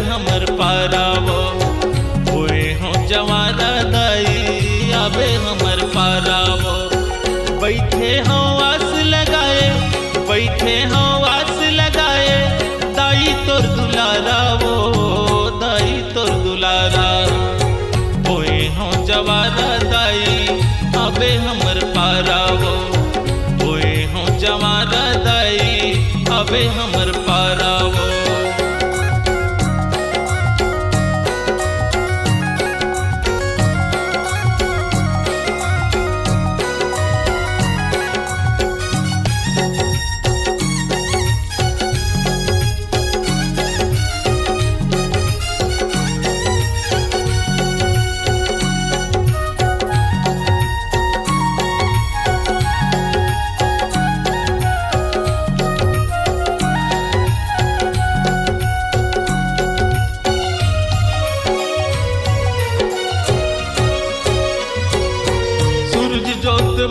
हमर पारावो। ओए हो जवारा दाई आबे हमर पारावो। बैठे हो आस लगाए, बैठे हो आस लगाए, दाई तोर दुलारा वो, दाई तोर दुलारा। ओए हो जवारा दाई आबे हमर पारावो। ओए हो जवारा दाई आबे हमर पारावो।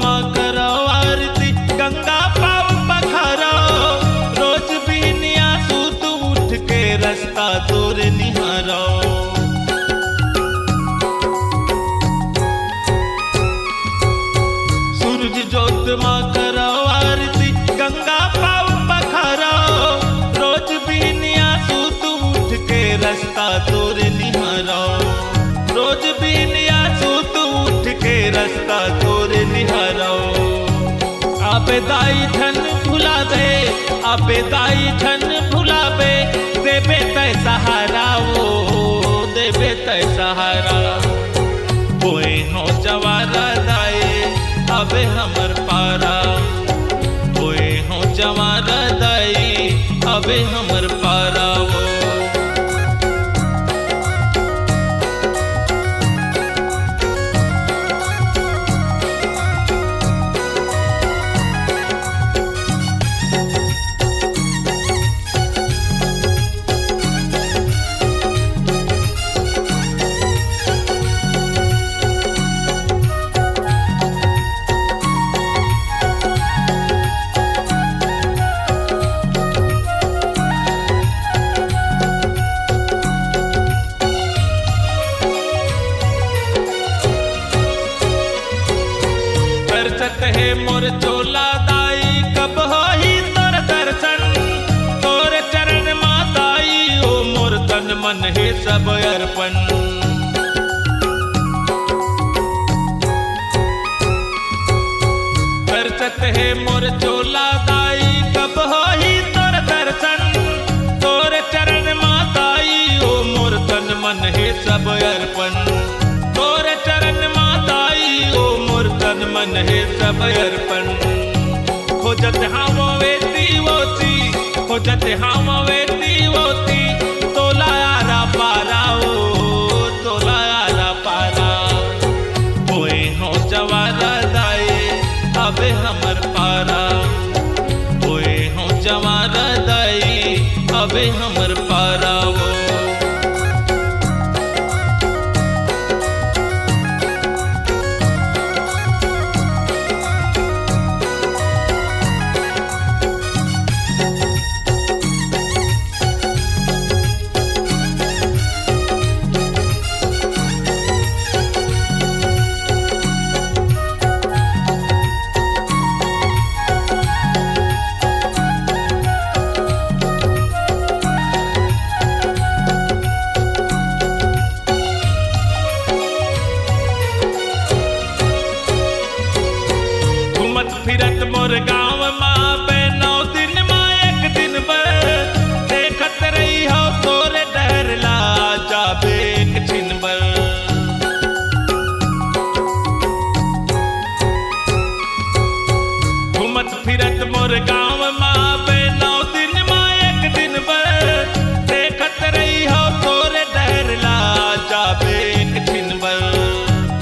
माँ करो आरती गंगा पाव पखारो। रोज भी नियासू तू उठ के रास्ता तोर निहारो। सूरज जोत माँ करो आरती गंगा पाव पखारो। रोज भी नियासू तू उठ के रास्ता तोर निहारो। रोज भी नियासू तू उठ के रास्ता तोर निहारो। आबे दाई धन भुला दे, आबे दाई धन भुलाबे, देबे तै सहारा वो, देबे तै सहारा। ओए हो जवारा दाई आबे हमर पारा। ओए हो जवारा दाई आबे हमर पारा वो। हे मोर चोला दाई कब हो ही तोर दर्शन। तोर चरण माताई ओ मोर तन मन हे सब अर्पण। दर्शत हे मोर चोला दाई कब हो ही तोर दर्शन। तोर चरण माताई ओ मोर तन मन हे सब अर्पण। तोर चरण माताई ओ मोर तन मन हे सब अर्पण। खोजत हम वेती वोती, खोजत हम वेती वोती, तोला आरा पारा ओ, तोला आरा पारा। ओए हो जवारा दाई आबे हमर पारा। ओए हो जवारा दाई आबे हमर पारा वो। फिरत मोर गाँव माँ पे 9 दिन माँ एक दिन बर। देखत रही हो तोरे डर ला जाबे एक छिन बर। घूमत फिरत मोर गाँव माँ पे 9 दिन माँ एक दिन बर। देखत रही हो तोरे डर ला जाबे एक छिन बर।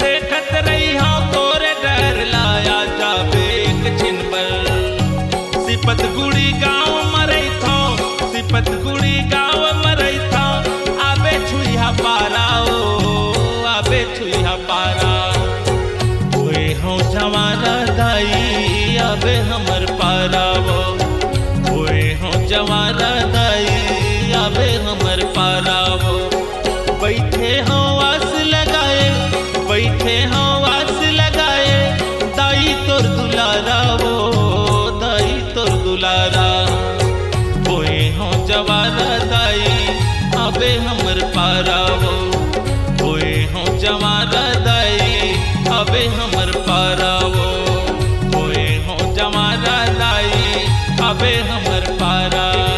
देखत रही हो तोरे डर ला जाबे सिपत गुड़ी गाँव मरई थो, सिपत गुड़ी गाँव मरई थो। आबे छुईहा पारा ओ, आबे छुईहा पारा। ओए हो जवारा दाई आबे हमर पारा वो। ओए हो जवारा दाई आबे हमर पारा वो। आवे हमर पारा।